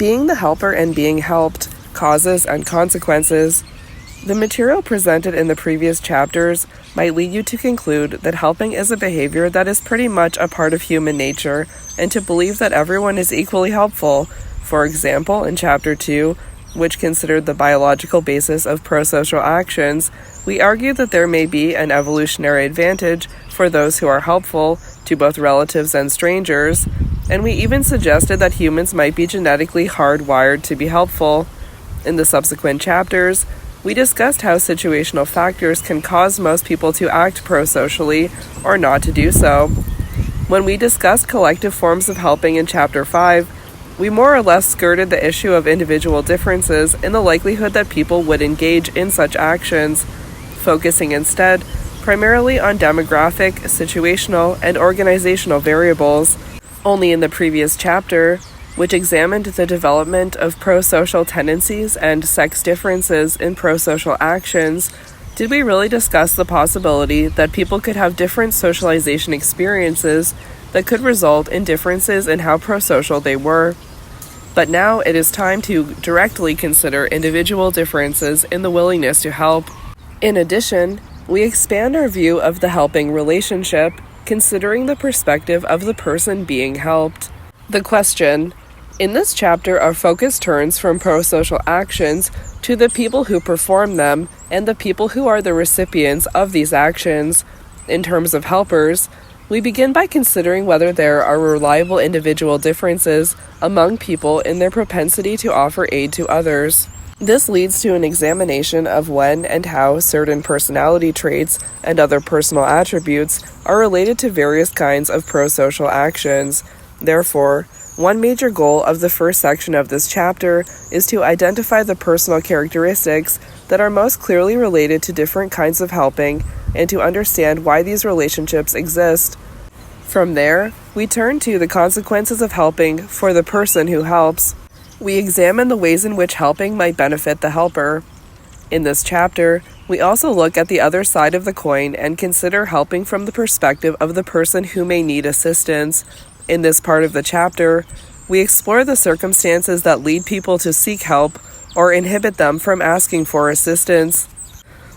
Being the helper and being helped, causes and consequences. The material presented in the previous chapters might lead you to conclude that helping is a behavior that is pretty much a part of human nature, and to believe that everyone is equally helpful. For example, in Chapter 2, which considered the biological basis of prosocial actions, we argued that there may be an evolutionary advantage for those who are helpful to both relatives and strangers, and we even suggested that humans might be genetically hardwired to be helpful. In the subsequent chapters, we discussed how situational factors can cause most people to act prosocially or not to do so. When we discussed collective forms of helping in Chapter 5, we more or less skirted the issue of individual differences in the likelihood that people would engage in such actions, focusing instead primarily on demographic, situational, and organizational variables. Only in the previous chapter, which examined the development of prosocial tendencies and sex differences in prosocial actions, did we really discuss the possibility that people could have different socialization experiences that could result in differences in how prosocial they were. But now it is time to directly consider individual differences in the willingness to help. In addition, we expand our view of the helping relationship, considering the perspective of the person being helped. The question. In this chapter, our focus turns from prosocial actions to the people who perform them and the people who are the recipients of these actions. In terms of helpers, we begin by considering whether there are reliable individual differences among people in their propensity to offer aid to others. This leads to an examination of when and how certain personality traits and other personal attributes are related to various kinds of prosocial actions. Therefore, one major goal of the first section of this chapter is to identify the personal characteristics that are most clearly related to different kinds of helping and to understand why these relationships exist. From there, we turn to the consequences of helping for the person who helps. We examine the ways in which helping might benefit the helper. In this chapter, we also look at the other side of the coin and consider helping from the perspective of the person who may need assistance. In this part of the chapter, we explore the circumstances that lead people to seek help or inhibit them from asking for assistance.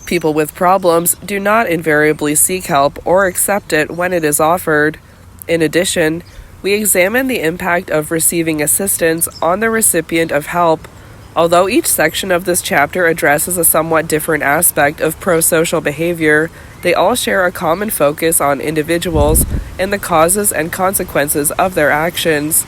People with problems do not invariably seek help or accept it when it is offered. In addition, we examine the impact of receiving assistance on the recipient of help. Although each section of this chapter addresses a somewhat different aspect of prosocial behavior, they all share a common focus on individuals and the causes and consequences of their actions.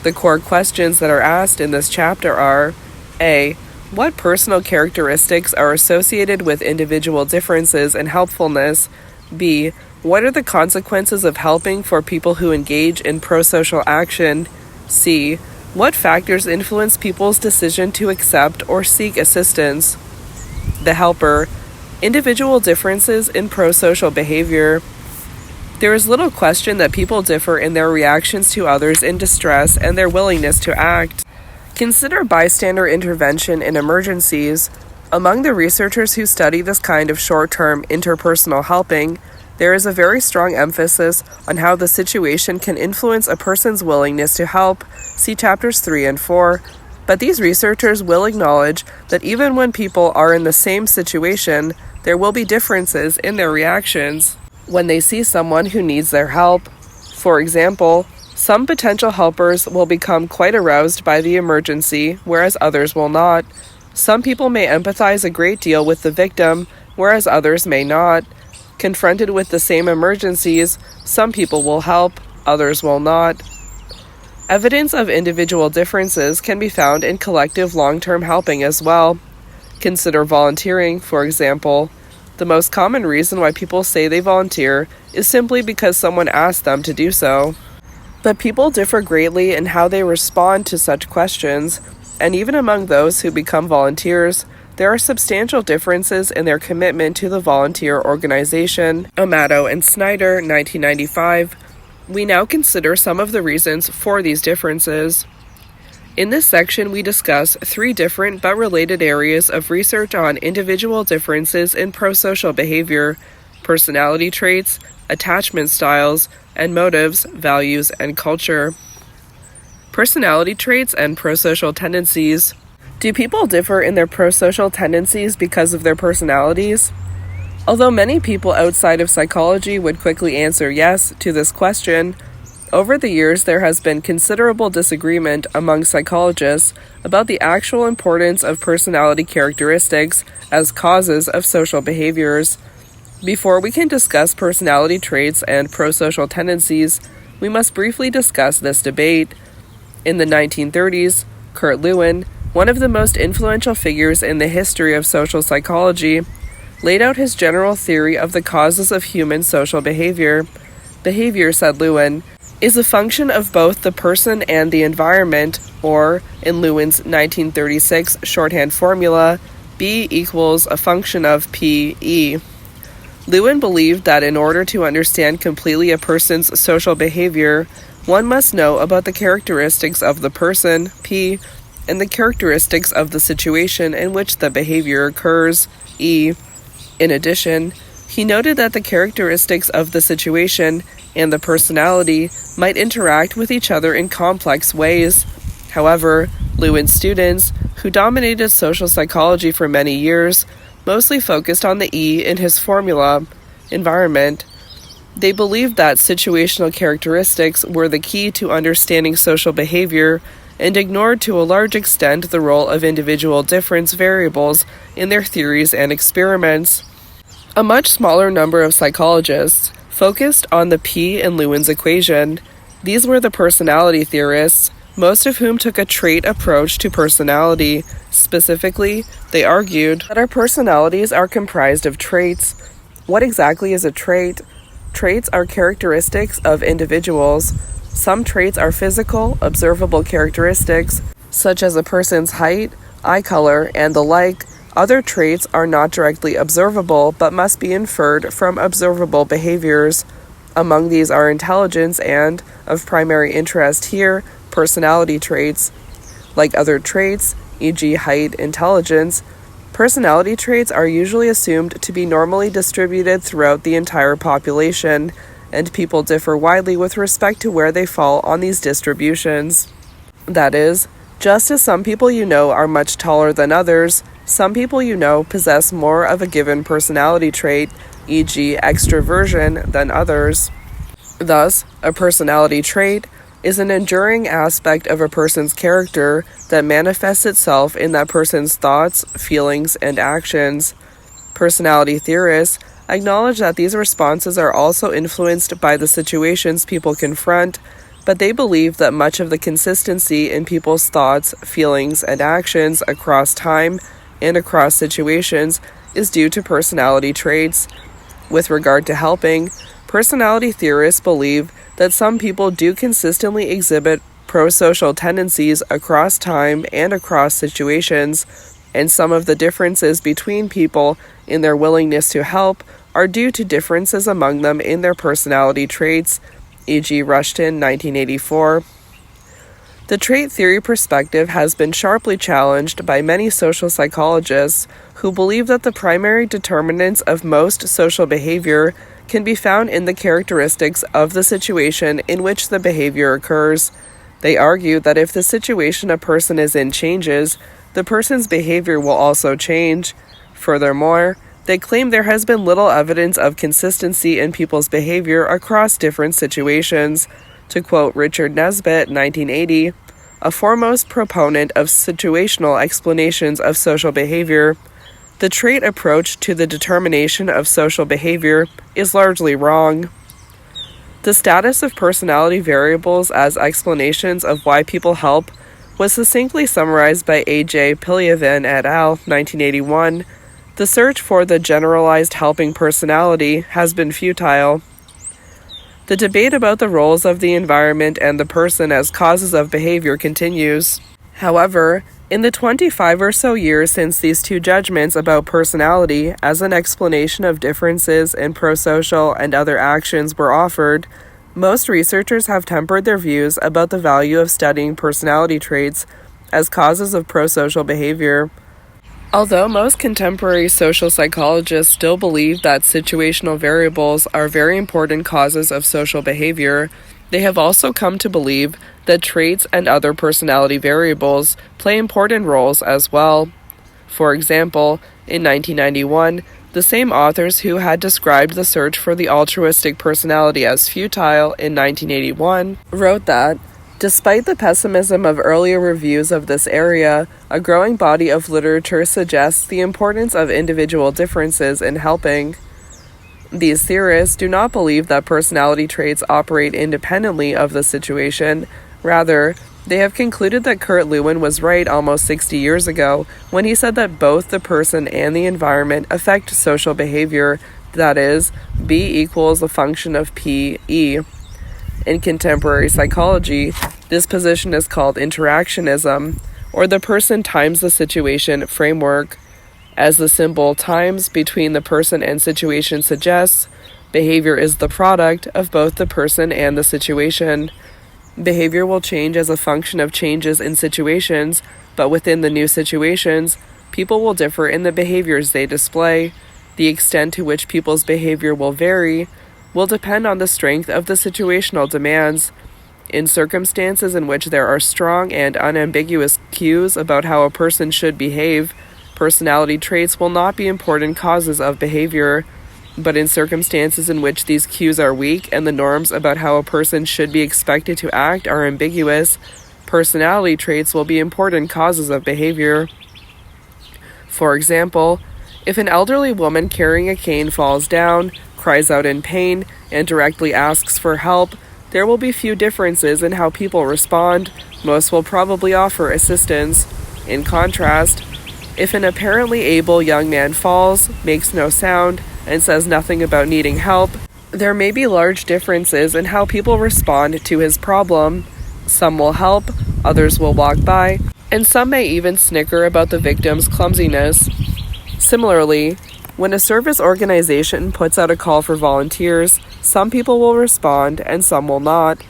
The core questions that are asked in this chapter are: A. What personal characteristics are associated with individual differences in helpfulness? B. What are the consequences of helping for people who engage in prosocial action? C. What factors influence people's decision to accept or seek assistance? The helper. Individual differences in prosocial behavior. There is little question that people differ in their reactions to others in distress and their willingness to act. Consider bystander intervention in emergencies. Among the researchers who study this kind of short-term interpersonal helping, there is a very strong emphasis on how the situation can influence a person's willingness to help. See chapters 3 and 4. But these researchers will acknowledge that even when people are in the same situation, there will be differences in their reactions when they see someone who needs their help. For example, some potential helpers will become quite aroused by the emergency, whereas others will not. Some people may empathize a great deal with the victim, whereas others may not. Confronted with the same emergencies, some people will help, others will not. Evidence of individual differences can be found in collective long-term helping as well. Consider volunteering, for example. The most common reason why people say they volunteer is simply because someone asked them to do so. But people differ greatly in how they respond to such questions, and even among those who become volunteers, there are substantial differences in their commitment to the volunteer organization. Amato and Snyder, 1995. We now consider some of the reasons for these differences. In this section, we discuss 3 different but related areas of research on individual differences in prosocial behavior: personality traits, attachment styles, and motives, values, and culture. Personality traits and prosocial tendencies. Do people differ in their prosocial tendencies because of their personalities? Although many people outside of psychology would quickly answer yes to this question, over the years there has been considerable disagreement among psychologists about the actual importance of personality characteristics as causes of social behaviors. Before we can discuss personality traits and prosocial tendencies, we must briefly discuss this debate. In the 1930s, Kurt Lewin, one of the most influential figures in the history of social psychology, laid out his general theory of the causes of human social behavior. Behavior, said Lewin, is a function of both the person and the environment, or, in Lewin's 1936 shorthand formula, B equals a function of P-E. Lewin believed that in order to understand completely a person's social behavior, one must know about the characteristics of the person, P, and the characteristics of the situation in which the behavior occurs, E. In addition, he noted that the characteristics of the situation and the personality might interact with each other in complex ways. However, Lewin's students, who dominated social psychology for many years, mostly focused on the E in his formula, environment. They believed that situational characteristics were the key to understanding social behavior and ignored to a large extent the role of individual difference variables in their theories and experiments. A much smaller number of psychologists focused on the P in Lewin's equation. These were the personality theorists, most of whom took a trait approach to personality. Specifically, they argued that our personalities are comprised of traits. What exactly is a trait? Traits are characteristics of individuals. Some traits are physical, observable characteristics, such as a person's height, eye color, and the like. Other traits are not directly observable, but must be inferred from observable behaviors. Among these are intelligence and, of primary interest here, personality traits. Like other traits, e.g. height, intelligence, personality traits are usually assumed to be normally distributed throughout the entire population, and people differ widely with respect to where they fall on these distributions. That is, just as some people you know are much taller than others, some people you know possess more of a given personality trait, e.g. extroversion, than others. Thus, a personality trait is an enduring aspect of a person's character that manifests itself in that person's thoughts, feelings, and actions. Personality theorists acknowledge that these responses are also influenced by the situations people confront, but they believe that much of the consistency in people's thoughts, feelings, and actions across time and across situations is due to personality traits. With regard to helping, personality theorists believe that some people do consistently exhibit prosocial tendencies across time and across situations, and some of the differences between people in their willingness to help are due to differences among them in their personality traits, e.g. Rushton, 1984. The trait theory perspective has been sharply challenged by many social psychologists who believe that the primary determinants of most social behavior can be found in the characteristics of the situation in which the behavior occurs. They argue that if the situation a person is in changes, the person's behavior will also change. Furthermore, they claim there has been little evidence of consistency in people's behavior across different situations. To quote Richard Nesbitt, 1980, a foremost proponent of situational explanations of social behavior, the trait approach to the determination of social behavior is largely wrong. The status of personality variables as explanations of why people help was succinctly summarized by A.J. Pilyavin et al., 1981. The search for the generalized helping personality has been futile. The debate about the roles of the environment and the person as causes of behavior continues. However, in the 25 or so years since these two judgments about personality as an explanation of differences in prosocial and other actions were offered, most researchers have tempered their views about the value of studying personality traits as causes of prosocial behavior. Although most contemporary social psychologists still believe that situational variables are very important causes of social behavior, They have also come to believe that traits and other personality variables play important roles as well. For example, in 1991, the same authors who had described the search for the altruistic personality as futile in 1981 wrote that, despite the pessimism of earlier reviews of this area, a growing body of literature suggests the importance of individual differences in helping. These theorists do not believe that personality traits operate independently of the situation. Rather, they have concluded that Kurt Lewin was right almost 60 years ago when he said that both the person and the environment affect social behavior, that is, B equals a function of P-E. In contemporary psychology, this position is called interactionism, or the person times the situation framework. As the symbol times between the person and situation suggests, behavior is the product of both the person and the situation. Behavior will change as a function of changes in situations, but within the new situations, people will differ in the behaviors they display. The extent to which people's behavior will vary will depend on the strength of the situational demands. In circumstances in which there are strong and unambiguous cues about how a person should behave, personality traits will not be important causes of behavior. But in circumstances in which these cues are weak and the norms about how a person should be expected to act are ambiguous, personality traits will be important causes of behavior. For example, if an elderly woman carrying a cane falls down, cries out in pain, and directly asks for help, there will be few differences in how people respond. Most will probably offer assistance. In contrast, if an apparently able young man falls, makes no sound, and says nothing about needing help, there may be large differences in how people respond to his problem. Some will help, others will walk by, and some may even snicker about the victim's clumsiness. Similarly, when a service organization puts out a call for volunteers, some people will respond and some will not.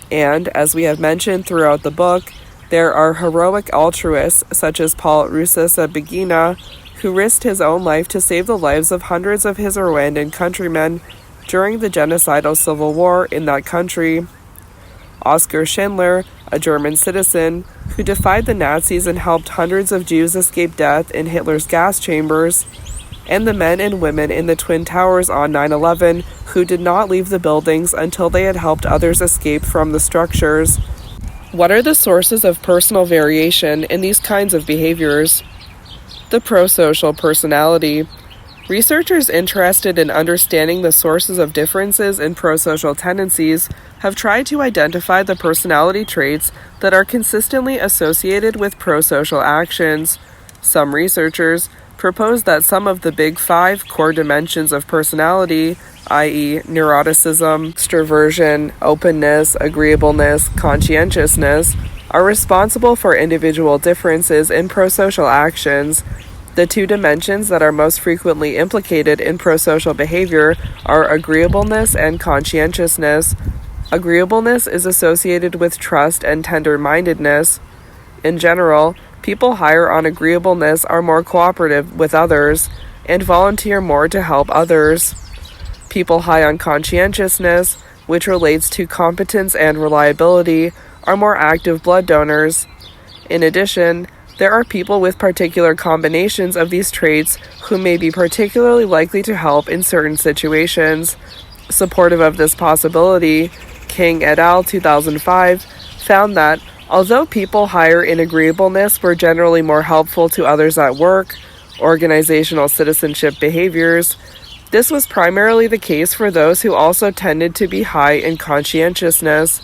And, as we have mentioned throughout the book, there are heroic altruists such as Paul Rusesabagina, who risked his own life to save the lives of hundreds of his Rwandan countrymen during the genocidal civil war in that country. Oskar Schindler, a German citizen, who defied the Nazis and helped hundreds of Jews escape death in Hitler's gas chambers, and the men and women in the Twin Towers on 9/11 who did not leave the buildings until they had helped others escape from the structures. What are the sources of personal variation in these kinds of behaviors? The prosocial personality. Researchers interested in understanding the sources of differences in prosocial tendencies have tried to identify the personality traits that are consistently associated with prosocial actions. Some researchers propose that some of the big 5 core dimensions of personality, i.e., neuroticism, extroversion, openness, agreeableness, conscientiousness, are responsible for individual differences in prosocial actions. The 2 dimensions that are most frequently implicated in prosocial behavior are agreeableness and conscientiousness. Agreeableness is associated with trust and tender-mindedness. In general, people higher on agreeableness are more cooperative with others and volunteer more to help others. People high on conscientiousness, which relates to competence and reliability, are more active blood donors. In addition, there are people with particular combinations of these traits who may be particularly likely to help in certain situations. Supportive of this possibility, King et al. 2005 found that although people higher in agreeableness were generally more helpful to others at work, organizational citizenship behaviors, this was primarily the case for those who also tended to be high in conscientiousness.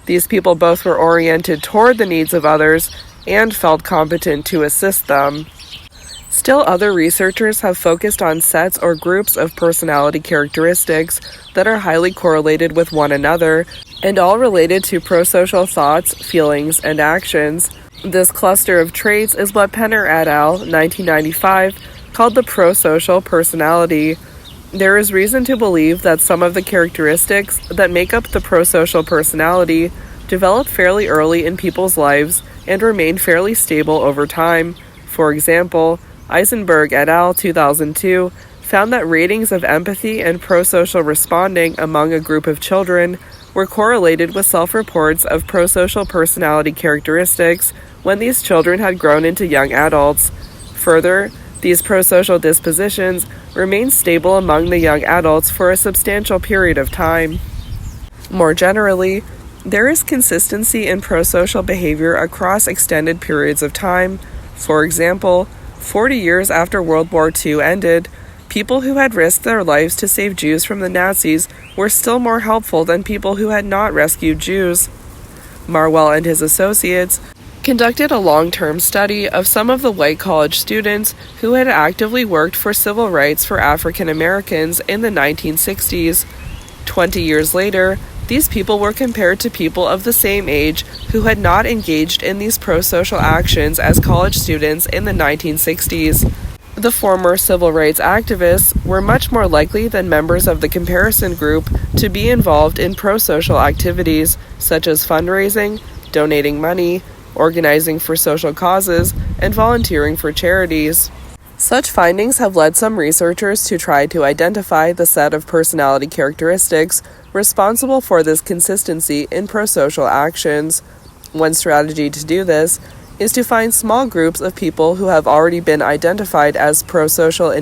These people both were oriented toward the needs of others and felt competent to assist them. Still, other researchers have focused on sets or groups of personality characteristics that are highly correlated with one another and all related to prosocial thoughts, feelings, and actions. This cluster of traits is what Penner et al. 1995 called the prosocial personality. There is reason to believe that some of the characteristics that make up the prosocial personality develop fairly early in people's lives and remain fairly stable over time. For example, Eisenberg et al. 2002 found that ratings of empathy and prosocial responding among a group of children were correlated with self-reports of prosocial personality characteristics when these children had grown into young adults. Further, these prosocial dispositions remained stable among the young adults for a substantial period of time. More generally, there is consistency in prosocial behavior across extended periods of time. For example, 40 years after World War II ended, people who had risked their lives to save Jews from the Nazis were still more helpful than people who had not rescued Jews. Marwell and his associates conducted a long-term study of some of the white college students who had actively worked for civil rights for African Americans in the 1960s. 20 years later, these people were compared to people of the same age who had not engaged in these prosocial actions as college students in the 1960s. The former civil rights activists were much more likely than members of the comparison group to be involved in prosocial activities such as fundraising, donating money, organizing for social causes, and volunteering for charities. Such findings have led some researchers to try to identify the set of personality characteristics responsible for this consistency in prosocial actions. One strategy to do this is to find small groups of people who have already been identified as prosocial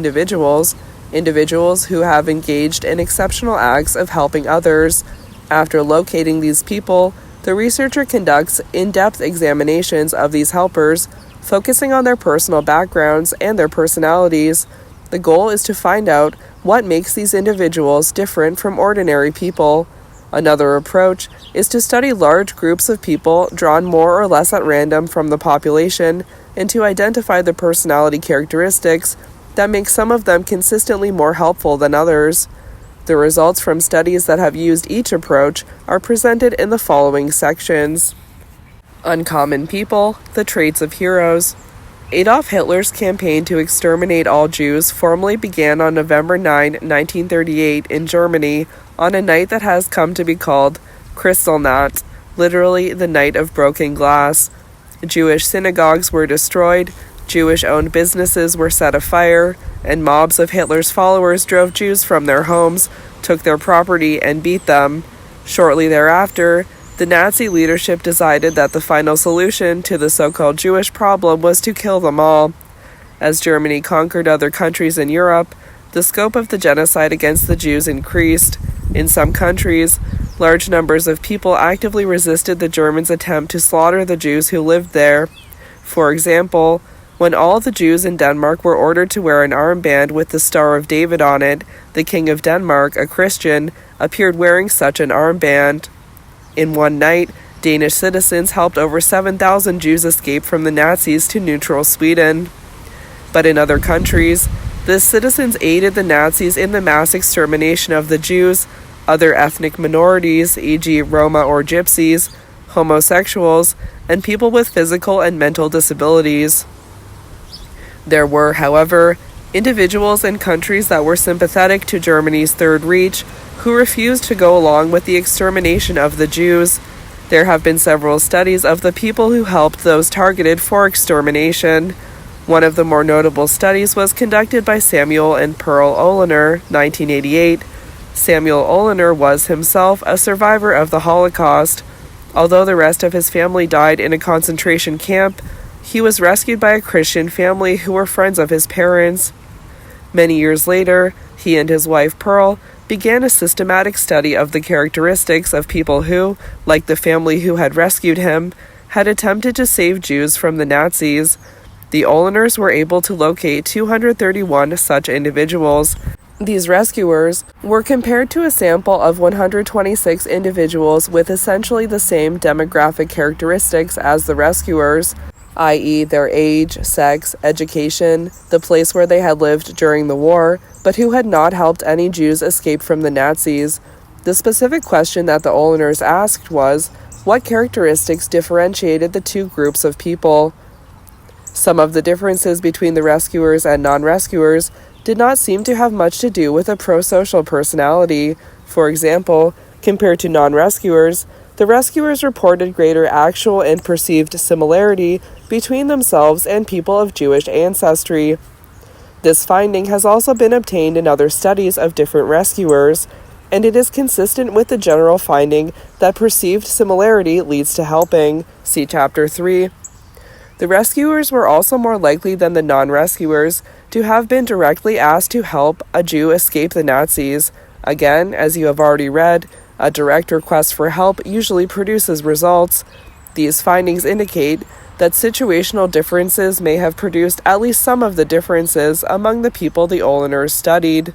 individuals who have engaged in exceptional acts of helping others. After locating these people, the researcher conducts in-depth examinations of these helpers, focusing on their personal backgrounds and their personalities. The goal is to find out what makes these individuals different from ordinary people. Another approach is to study large groups of people drawn more or less at random from the population and to identify the personality characteristics that make some of them consistently more helpful than others. The results from studies that have used each approach are presented in the following sections. Uncommon people, the traits of heroes. Adolf Hitler's campaign to exterminate all Jews formally began on November 9, 1938 in Germany on a night that has come to be called Kristallnacht, literally the night of broken glass. Jewish synagogues were destroyed, Jewish-owned businesses were set afire, and mobs of Hitler's followers drove Jews from their homes, took their property, and beat them. Shortly thereafter, the Nazi leadership decided that the final solution to the so-called Jewish problem was to kill them all. As Germany conquered other countries in Europe, the scope of the genocide against the Jews increased. In some countries, large numbers of people actively resisted the Germans' attempt to slaughter the Jews who lived there. For example, when all the Jews in Denmark were ordered to wear an armband with the Star of David on it, the King of Denmark, a Christian, appeared wearing such an armband. In one night, Danish citizens helped over 7,000 Jews escape from the Nazis to neutral Sweden. But in other countries, the citizens aided the Nazis in the mass extermination of the Jews, other ethnic minorities, e.g. Roma or Gypsies, homosexuals, and people with physical and mental disabilities. There were, however, individuals in countries that were sympathetic to Germany's Third Reich who refused to go along with the extermination of the Jews. There have been several studies of the people who helped those targeted for extermination. One of the more notable studies was conducted by Samuel and Pearl Olener, 1988. Samuel Olener was himself a survivor of the Holocaust. Although the rest of his family died in a concentration camp, he was rescued by a Christian family who were friends of his parents. Many years later, he and his wife Pearl began a systematic study of the characteristics of people who, like the family who had rescued him, had attempted to save Jews from the Nazis. The Oleners were able to locate 231 such individuals. These rescuers were compared to a sample of 126 individuals with essentially the same demographic characteristics as the rescuers, i.e. their age, sex, education, the place where they had lived during the war, but who had not helped any Jews escape from the Nazis. The specific question that the Oleners asked was, what characteristics differentiated the two groups of people? Some of the differences between the rescuers and non-rescuers did not seem to have much to do with a prosocial personality. For example, compared to non-rescuers, the rescuers reported greater actual and perceived similarity between themselves and people of Jewish ancestry. This finding has also been obtained in other studies of different rescuers, and it is consistent with the general finding that perceived similarity leads to helping. See Chapter 3. The rescuers were also more likely than the non-rescuers to have been directly asked to help a Jew escape the Nazis. Again, as you have already read, a direct request for help usually produces results. These findings indicate that situational differences may have produced at least some of the differences among the people the Oliners studied.